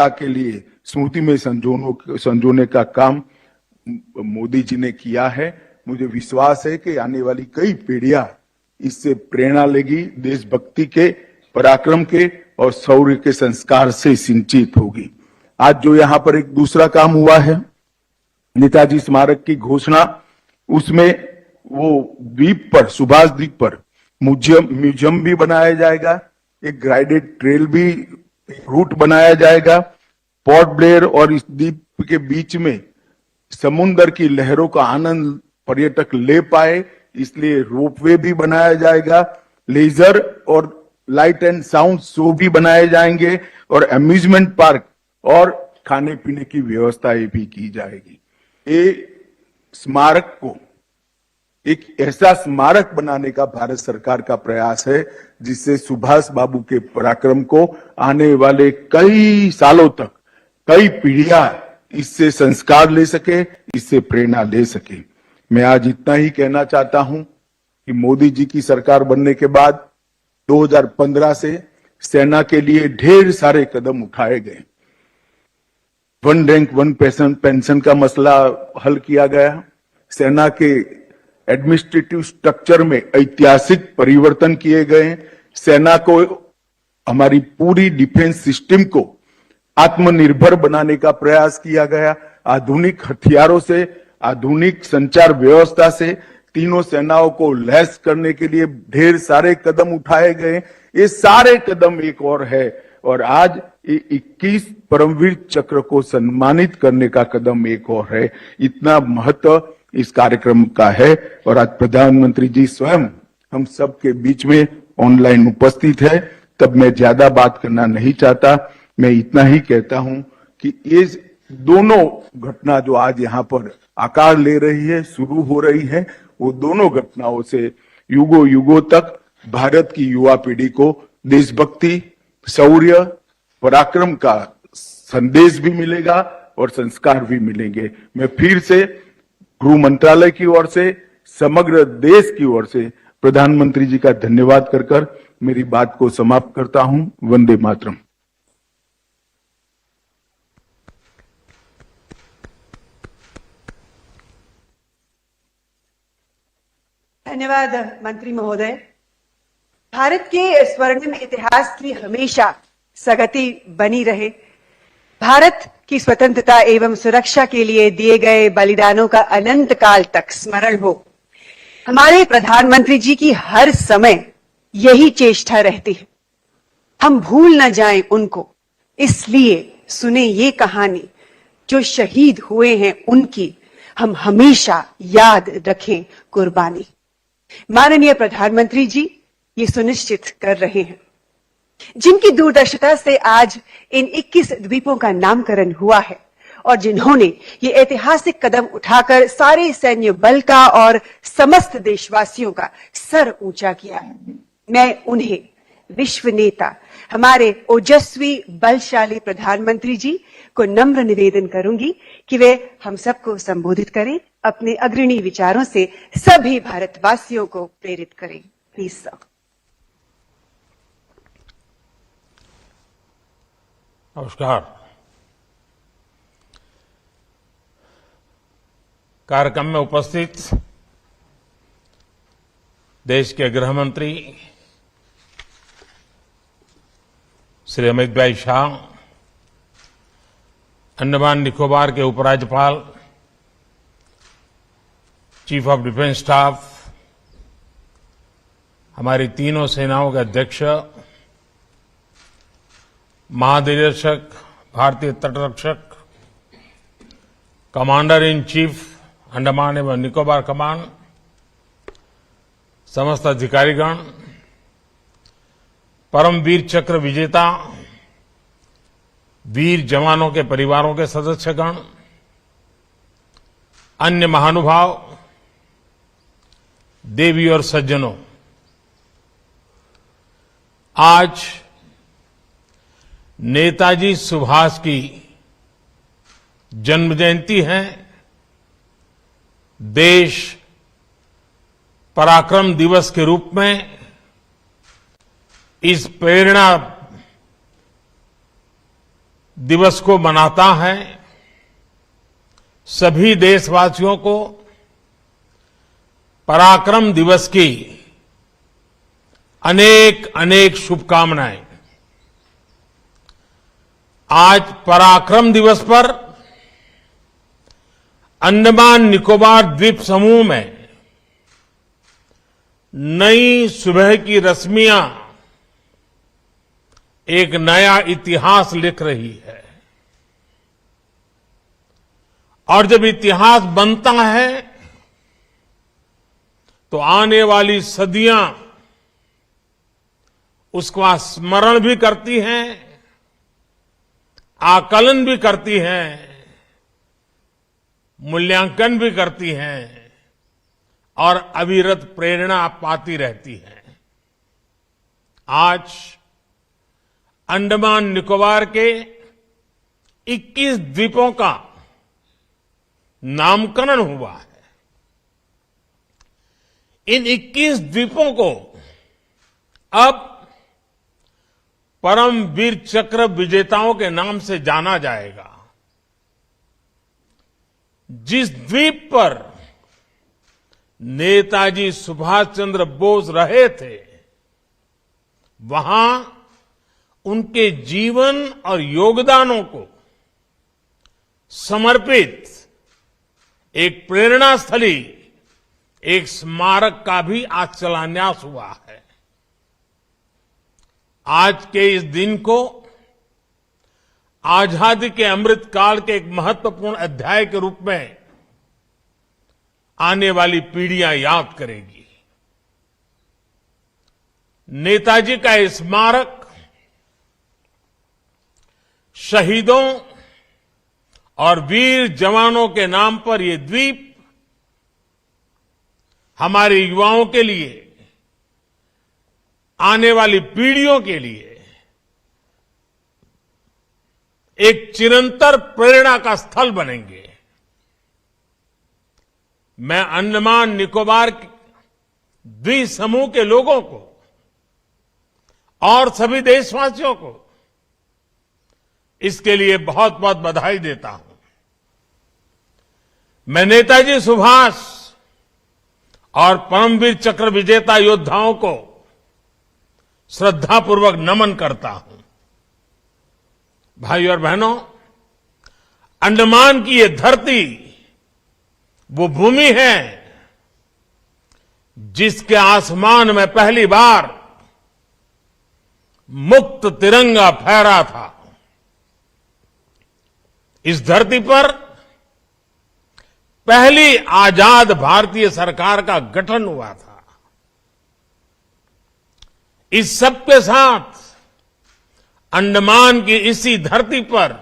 के लिए स्मृति में संजोने का काम मोदी जी ने किया है। मुझे विश्वास है कि आने वाली कई पीढ़ियां इससे प्रेरणा लेगी, देशभक्ति के, पराक्रम के और शौर्य के संस्कार से सिंचित होगी। आज जो यहाँ पर एक दूसरा काम हुआ है, नेताजी स्मारक की घोषणा, उसमें वो द्वीप पर, सुभाष द्वीप पर म्यूजियम भी बनाया जाएगा, एक गाइडेड ट्रेल भी, रूट बनाया जाएगा। पोर्ट ब्लेयर और इस द्वीप के बीच में समुद्र की लहरों का आनंद पर्यटक ले पाए, इसलिए रोपवे भी बनाया जाएगा। लेजर और लाइट एंड साउंड शो भी बनाए जाएंगे और अम्यूजमेंट पार्क और खाने पीने की व्यवस्थाएं भी की जाएगी। ये स्मारक को एक ऐसा स्मारक बनाने का भारत सरकार का प्रयास है जिससे सुभाष बाबू के पराक्रम को आने वाले कई सालों तक, कई पीढ़ियां इससे संस्कार ले सके, इससे प्रेरणा ले सके। मैं आज इतना ही कहना चाहता हूं कि मोदी जी की सरकार बनने के बाद 2015 से सेना के लिए ढेर सारे कदम उठाए गए। वन रैंक वन पेंशन का मसला हल किया गया। सेना के एडमिनिस्ट्रेटिव स्ट्रक्चर में ऐतिहासिक परिवर्तन किए गए। सेना को, हमारी पूरी डिफेंस सिस्टम को आत्मनिर्भर बनाने का प्रयास किया गया। आधुनिक हथियारों से, आधुनिक संचार व्यवस्था से तीनों सेनाओं को लैस करने के लिए ढेर सारे कदम उठाए गए। ये सारे कदम एक और है और आज 21 परमवीर चक्र को सम्मानित करने का कदम एक और है। इतना महत्व इस कार्यक्रम का है और आज प्रधानमंत्री जी स्वयं हम सब के बीच में ऑनलाइन उपस्थित है। तब मैं ज्यादा बात करना नहीं चाहता, मैं इतना ही कहता हूं कि ये दोनों घटना जो आज यहाँ पर आकार ले रही है, शुरू हो रही है, वो दोनों घटनाओं से युगों युगों तक भारत की युवा पीढ़ी को देशभक्ति, शौर्य, पराक्रम का संदेश भी मिलेगा और संस्कार भी मिलेंगे। मैं फिर से गृह मंत्रालय की ओर से, समग्र देश की ओर से प्रधानमंत्री जी का धन्यवाद कर मेरी बात को समाप्त करता हूं। वंदे मातरम। धन्यवाद मंत्री महोदय। भारत के स्वर्णिम इतिहास की हमेशा सगति बनी रहे। भारत की स्वतंत्रता एवं सुरक्षा के लिए दिए गए बलिदानों का अनंत काल तक स्मरण हो। हमारे प्रधानमंत्री जी की हर समय यही चेष्टा रहती है, हम भूल न जाएं उनको। इसलिए सुने ये कहानी, जो शहीद हुए हैं उनकी हम हमेशा याद रखें कुर्बानी। माननीय प्रधानमंत्री जी ये सुनिश्चित कर रहे हैं, जिनकी दूरदर्शिता से आज इन 21 द्वीपों का नामकरण हुआ है और जिन्होंने ये ऐतिहासिक कदम उठाकर सारे सैन्य बल का और समस्त देशवासियों का सर ऊंचा किया है। मैं उन्हें, विश्व नेता, हमारे ओजस्वी बलशाली प्रधानमंत्री जी को नम्र निवेदन करूंगी कि वे हम सबको संबोधित करें, अपने अग्रणी विचारों से सभी भारतवासियों को प्रेरित करें। Please sir. नमस्कार। कार्यक्रम में उपस्थित देश के गृह मंत्री श्री अमित भाई शाह, अंडमान निकोबार के उपराज्यपाल, चीफ ऑफ डिफेंस स्टाफ, हमारी तीनों सेनाओं के अध्यक्ष, महानिदेशक, भारतीय तटरक्षक, कमांडर इन चीफ अंडमान एवं निकोबार कमान, समस्त अधिकारीगण, परमवीर चक्र विजेता वीर जवानों के परिवारों के सदस्यगण, अन्य महानुभाव, देवी और सज्जनों, आज नेताजी सुभाष की जन्म जयंती है। देश पराक्रम दिवस के रूप में इस प्रेरणा दिवस को मनाता है, सभी देशवासियों को पराक्रम दिवस की अनेक अनेक शुभकामनाएं। आज पराक्रम दिवस पर अंडमान निकोबार द्वीप समूह में नई सुबह की रश्मियां एक नया इतिहास लिख रही है। और जब इतिहास बनता है तो आने वाली सदियां उसका स्मरण भी करती हैं, आकलन भी करती हैं, मूल्यांकन भी करती हैं और अविरत प्रेरणा पाती रहती हैं। आज अंडमान निकोबार के 21 द्वीपों का नामकरण हुआ है। इन 21 द्वीपों को अब परमवीर चक्र विजेताओं के नाम से जाना जाएगा। जिस द्वीप पर नेताजी सुभाष चंद्र बोस रहे थे, वहां उनके जीवन और योगदानों को समर्पित एक प्रेरणा स्थली, एक स्मारक का भी आज शिलान्यास हुआ है। आज के इस दिन को आजादी के अमृत काल के एक महत्वपूर्ण अध्याय के रूप में आने वाली पीढ़ियां याद करेगी। नेताजी का ये स्मारक शहीदों और वीर जवानों के नाम पर ये द्वीप हमारे युवाओं के लिए, आने वाली पीढ़ियों के लिए एक चिरंतर प्रेरणा का स्थल बनेंगे। मैं अंडमान निकोबार द्वीप समूह के लोगों को और सभी देशवासियों को इसके लिए बहुत बहुत बधाई देता हूं। मैं नेताजी सुभाष और परमवीर चक्र विजेता योद्धाओं को श्रद्धापूर्वक नमन करता हूं। भाइयों और बहनों, अंडमान की ये धरती वो भूमि है जिसके आसमान में पहली बार मुक्त तिरंगा फहरा था। इस धरती पर पहली आजाद भारतीय सरकार का गठन हुआ था। इस सब के साथ अंडमान की इसी धरती पर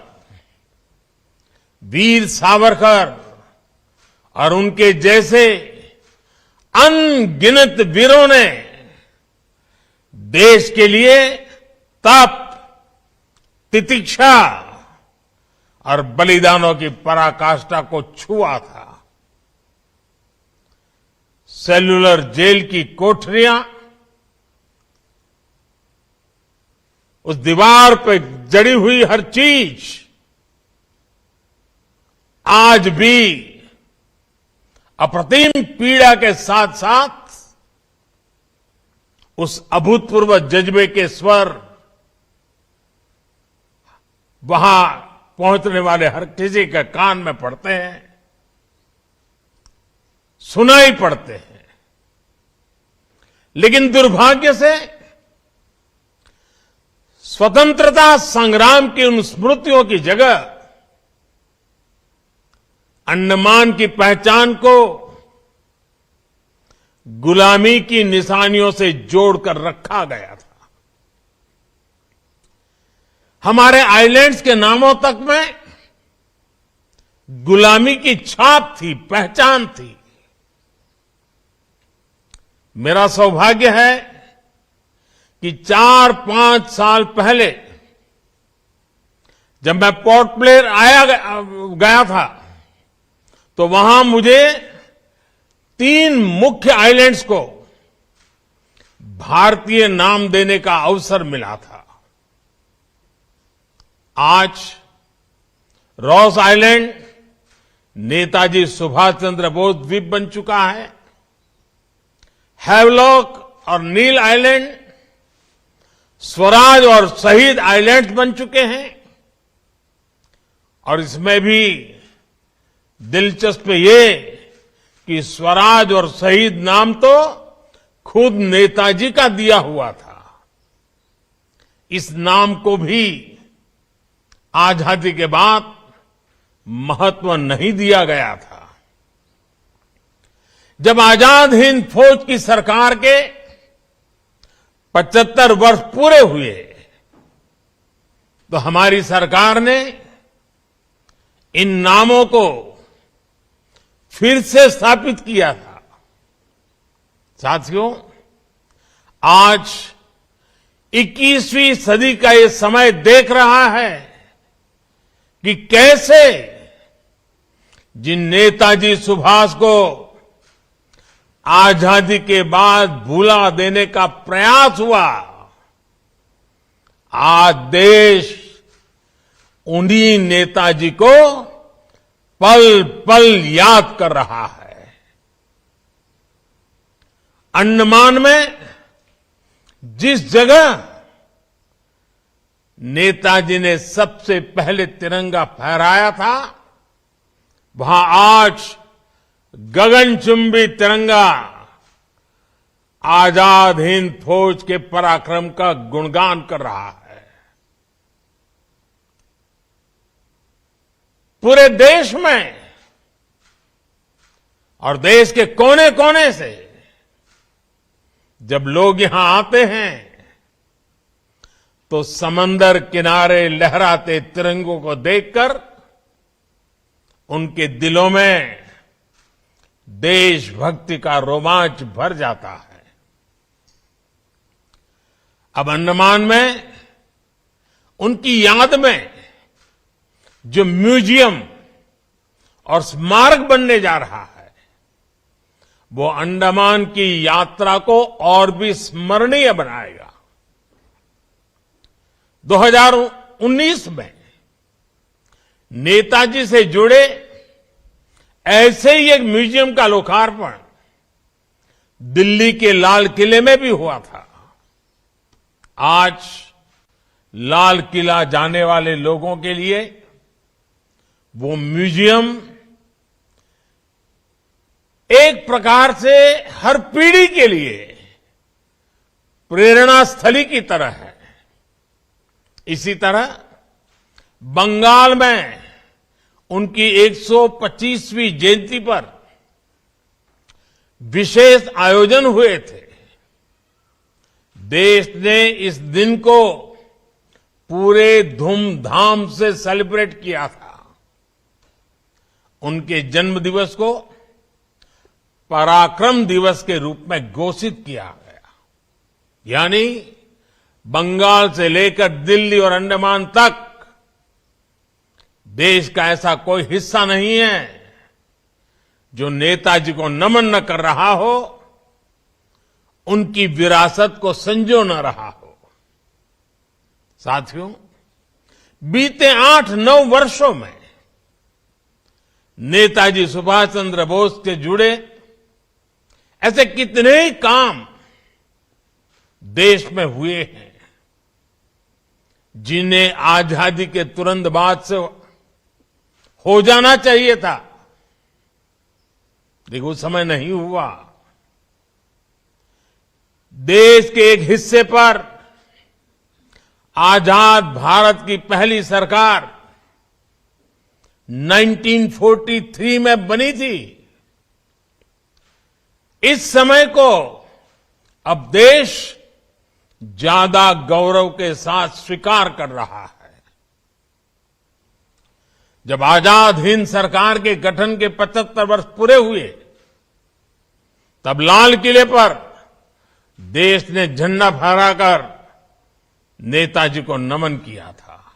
वीर सावरकर और उनके जैसे अनगिनत वीरों ने देश के लिए तप, तितिक्षा और बलिदानों की पराकाष्ठा को छुआ था। सेल्युलर जेल की कोठरियां, उस दीवार पर जड़ी हुई हर चीज आज भी अप्रतिम पीड़ा के साथ साथ उस अभूतपूर्व जज्बे के स्वर वहां पहुंचने वाले हर किसी के कान में पड़ते हैं, सुनाई पड़ते हैं। लेकिन दुर्भाग्य से स्वतंत्रता संग्राम की उन स्मृतियों की जगह अंडमान की पहचान को गुलामी की निशानियों से जोड़कर रखा गया था। हमारे आइलैंड्स के नामों तक में गुलामी की छाप थी, पहचान थी। मेरा सौभाग्य है कि 4-5 साल पहले जब मैं पोर्ट ब्लेयर गया था तो वहां मुझे 3 मुख्य आइलैंड्स को भारतीय नाम देने का अवसर मिला था। आज रॉस आइलैंड नेताजी सुभाष चंद्र बोस द्वीप बन चुका है। हैवलॉक और नील आइलैंड स्वराज और शहीद आइलैंड्स बन चुके हैं। और इसमें भी दिलचस्प ये कि स्वराज और शहीद नाम तो खुद नेताजी का दिया हुआ था। इस नाम को भी आजादी के बाद महत्व नहीं दिया गया था। जब आजाद हिंद फौज की सरकार के 75 वर्ष पूरे हुए तो हमारी सरकार ने इन नामों को फिर से स्थापित किया था। साथियों, आज 21वीं सदी का ये समय देख रहा है कि कैसे जिन नेताजी सुभाष को आजादी के बाद भुला देने का प्रयास हुआ, आज देश उन्हीं नेताजी को पल पल याद कर रहा है। अंडमान में जिस जगह नेताजी ने सबसे पहले तिरंगा फहराया था, वहां आज गगनचुंबी तिरंगा आजाद हिंद फौज के पराक्रम का गुणगान कर रहा है। पूरे देश में और देश के कोने कोने से जब लोग यहां आते हैं तो समंदर किनारे लहराते तिरंगों को देखकर उनके दिलों में देशभक्ति का रोमांच भर जाता है। अब अंडमान में उनकी याद में जो म्यूजियम और स्मारक बनने जा रहा है, वो अंडमान की यात्रा को और भी स्मरणीय बनाएगा। 2019 में नेताजी से जुड़े ऐसे ही एक म्यूजियम का लोकार्पण दिल्ली के लाल किले में भी हुआ था। आज लाल किला जाने वाले लोगों के लिए वो म्यूजियम एक प्रकार से हर पीढ़ी के लिए प्रेरणा स्थली की तरह है। इसी तरह बंगाल में उनकी 125वीं जयंती पर विशेष आयोजन हुए थे। देश ने इस दिन को पूरे धूमधाम से सेलिब्रेट किया था। उनके जन्म दिवस को पराक्रम दिवस के रूप में घोषित किया गया। यानी बंगाल से लेकर दिल्ली और अंडमान तक देश का ऐसा कोई हिस्सा नहीं है जो नेताजी को नमन न कर रहा हो, उनकी विरासत को संजो न रहा हो। साथियों, बीते 8-9 वर्षों में नेताजी सुभाष चंद्र बोस से जुड़े ऐसे कितने ही काम देश में हुए हैं जिन्हें आजादी के तुरंत बाद से हो जाना चाहिए था, लेकिन उस समय नहीं हुआ। देश के एक हिस्से पर आजाद भारत की पहली सरकार 1943 में बनी थी। इस समय को अब देश ज्यादा गौरव के साथ स्वीकार कर रहा है। जब आजाद हिंद सरकार के गठन के 75 वर्ष पूरे हुए, तब लाल किले पर देश ने झंडा फहराकर नेताजी को नमन किया था।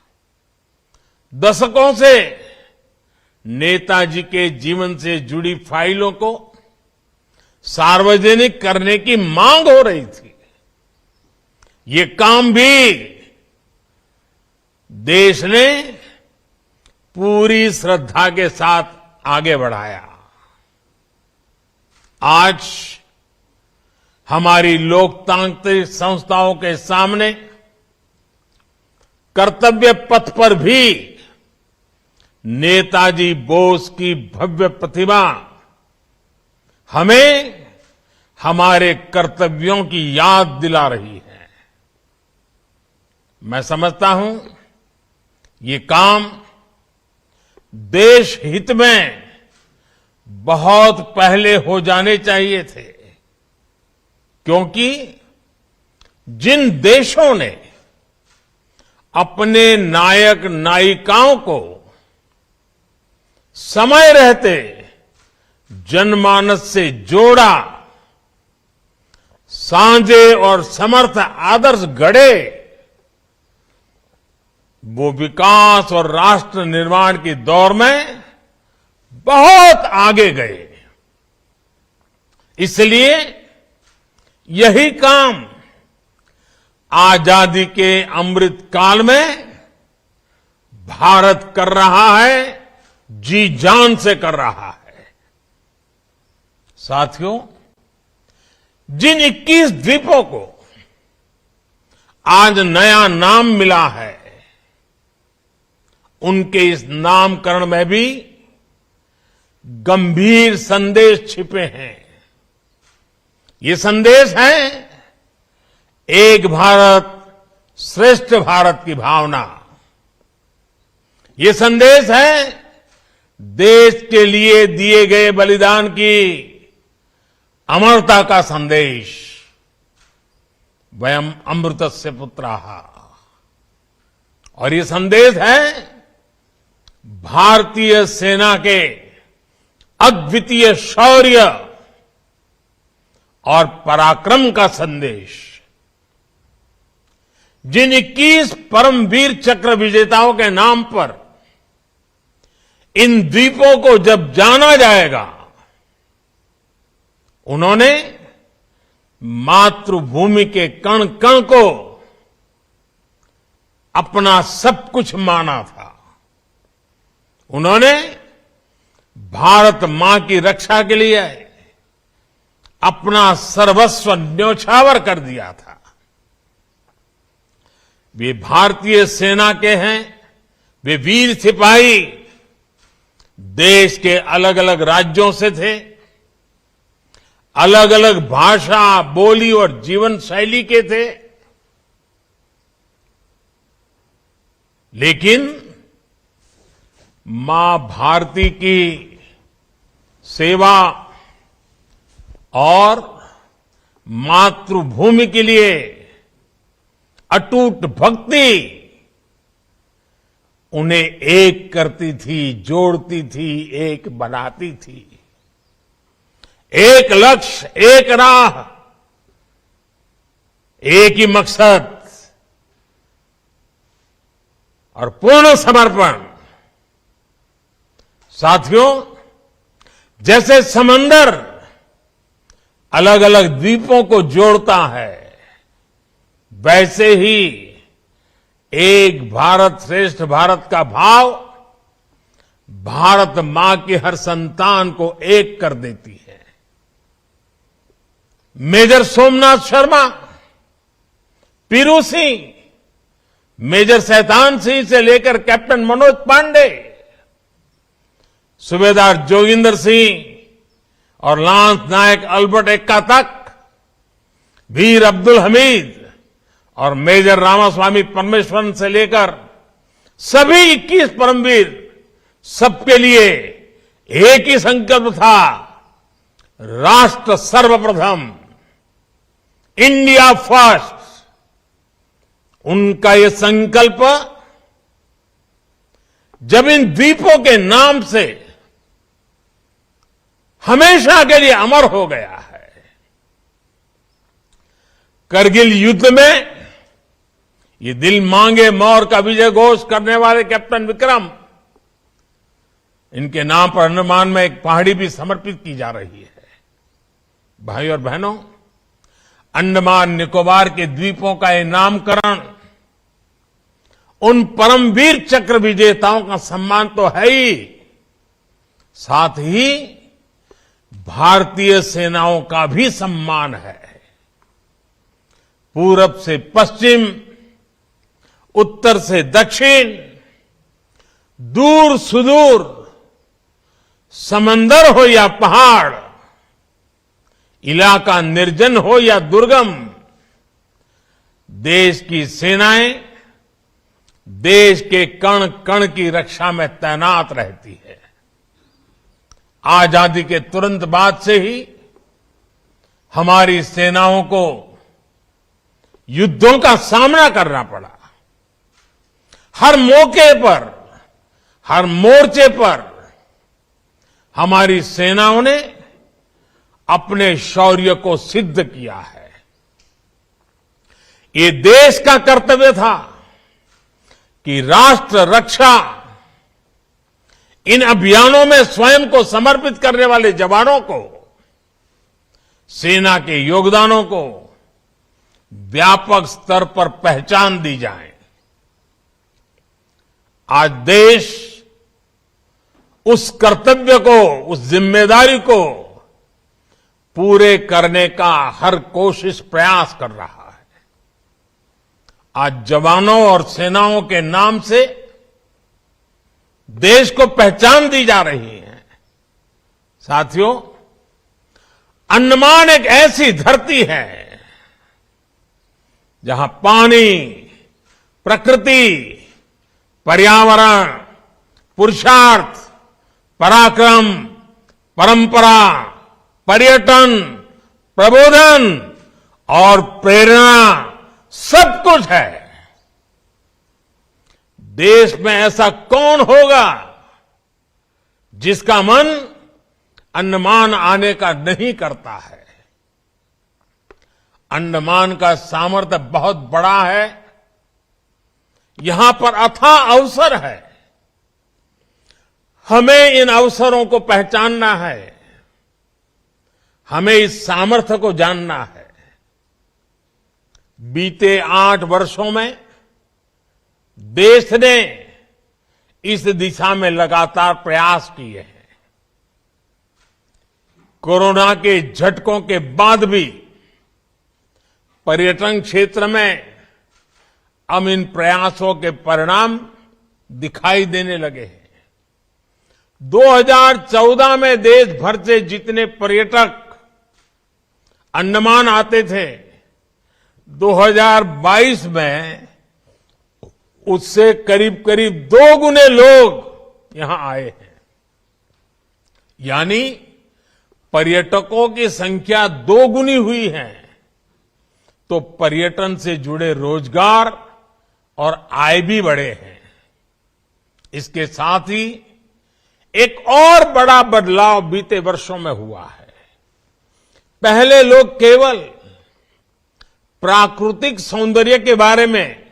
दशकों से नेताजी के जीवन से जुड़ी फाइलों को सार्वजनिक करने की मांग हो रही थी। ये काम भी देश ने पूरी श्रद्धा के साथ आगे बढ़ाया। आज हमारी लोकतांत्रिक संस्थाओं के सामने कर्तव्य पथ पर भी नेताजी बोस की भव्य प्रतिमा हमें हमारे कर्तव्यों की याद दिला रही है। मैं समझता हूं ये काम देश हित में बहुत पहले हो जाने चाहिए थे, क्योंकि जिन देशों ने अपने नायक नायिकाओं को समय रहते जनमानस से जोड़ा, साझे और समर्थ आदर्श गढ़े, वो विकास और राष्ट्र निर्माण की दौर में बहुत आगे गए। इसलिए यही काम आजादी के अमृत काल में भारत कर रहा है, जी जान से कर रहा है। साथियों, जिन 21 द्वीपों को आज नया नाम मिला है, उनके इस नामकरण में भी गंभीर संदेश छिपे हैं। ये संदेश है एक भारत श्रेष्ठ भारत की भावना। ये संदेश है देश के लिए दिए गए बलिदान की अमरता का संदेश। वयम अमृतस्य पुत्राः। और ये संदेश है भारतीय सेना के अद्वितीय शौर्य और पराक्रम का संदेश। जिन 21 परमवीर चक्र विजेताओं के नाम पर इन द्वीपों को जब जाना जाएगा, उन्होंने मातृभूमि के कण कण को अपना सब कुछ माना था। उन्होंने भारत मां की रक्षा के लिए अपना सर्वस्व न्योछावर कर दिया था। वे भारतीय सेना के हैं, वे वीर सिपाही देश के अलग अलग राज्यों से थे, अलग अलग भाषा, बोली और जीवन शैली के थे, लेकिन मां भारती की सेवा और मातृभूमि के लिए अटूट भक्ति उन्हें एक करती थी, जोड़ती थी, एक बनाती थी। एक लक्ष्य, एक राह, एक ही मकसद और पूर्ण समर्पण। साथियों, जैसे समंदर अलग अलग द्वीपों को जोड़ता है, वैसे ही एक भारत श्रेष्ठ भारत का भाव भारत मां की हर संतान को एक कर देती है। मेजर सोमनाथ शर्मा, पीरू सिंह, मेजर शैतान सिंह से लेकर कैप्टन मनोज पांडे, सूबेदार जोगिंदर सिंह और लांस नायक अल्बर्ट एक्का तक, वीर अब्दुल हमीद और मेजर रामास्वामी परमेश्वरन से लेकर सभी 21 परमवीर, सबके लिए एक ही संकल्प था, राष्ट्र सर्वप्रथम, इंडिया फर्स्ट। उनका ये संकल्प जब इन द्वीपों के नाम से हमेशा के लिए अमर हो गया है। करगिल युद्ध में ये दिल मांगे मोर का विजय घोष करने वाले कैप्टन विक्रम, इनके नाम पर अंडमान में एक पहाड़ी भी समर्पित की जा रही है। भाई और बहनों, अंडमान निकोबार के द्वीपों का ये नामकरण उन परमवीर चक्र विजेताओं का सम्मान तो है ही, साथ ही भारतीय सेनाओं का भी सम्मान है। पूरब से पश्चिम, उत्तर से दक्षिण, दूर सुदूर, समंदर हो या पहाड़, इलाका निर्जन हो या दुर्गम, देश की सेनाएं देश के कण कण की रक्षा में तैनात रहती है। आजादी के तुरंत बाद से ही हमारी सेनाओं को युद्धों का सामना करना पड़ा। हर मौके पर, हर मोर्चे पर हमारी सेनाओं ने अपने शौर्य को सिद्ध किया है। ये देश का कर्तव्य था कि राष्ट्र रक्षा इन अभियानों में स्वयं को समर्पित करने वाले जवानों को, सेना के योगदानों को व्यापक स्तर पर पहचान दी जाए। आज देश उस कर्तव्य को, उस जिम्मेदारी को पूरे करने का हर कोशिश प्रयास कर रहा है। आज जवानों और सेनाओं के नाम से देश को पहचान दी जा रही है। साथियों, अंडमान एक ऐसी धरती है जहां पानी, प्रकृति, पर्यावरण, पुरुषार्थ, पराक्रम, परंपरा, पर्यटन, प्रबोधन और प्रेरणा सब कुछ है। देश में ऐसा कौन होगा जिसका मन अंडमान आने का नहीं करता है। अंडमान का सामर्थ्य बहुत बड़ा है। यहां पर अथाह अवसर है। हमें इन अवसरों को पहचानना है। हमें इस सामर्थ्य को जानना है। बीते 8 वर्षों में देश ने इस दिशा में लगातार प्रयास किए हैं। कोरोना के झटकों के बाद भी पर्यटन क्षेत्र में अब इन प्रयासों के परिणाम दिखाई देने लगे हैं। 2014 में देश भर से जितने पर्यटक अंडमान आते थे, 2022 में उससे करीब करीब 2 गुने लोग यहां आए हैं। यानी पर्यटकों की संख्या 2 गुनी हुई है, तो पर्यटन से जुड़े रोजगार और आय भी बढ़े हैं। इसके साथ ही एक और बड़ा बदलाव बीते वर्षों में हुआ है। पहले लोग केवल प्राकृतिक सौंदर्य के बारे में,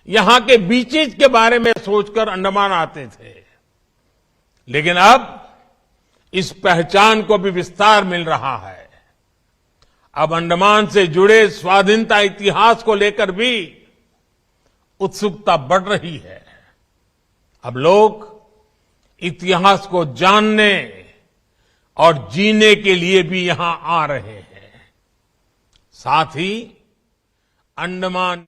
यहां के बीचेज के बारे में सोचकर अंडमान आते थे, लेकिन अब इस पहचान को भी विस्तार मिल रहा है। अब अंडमान से जुड़े स्वाधीनता इतिहास को लेकर भी उत्सुकता बढ़ रही है। अब लोग इतिहास को जानने और जीने के लिए भी यहां आ रहे हैं। साथ ही अंडमान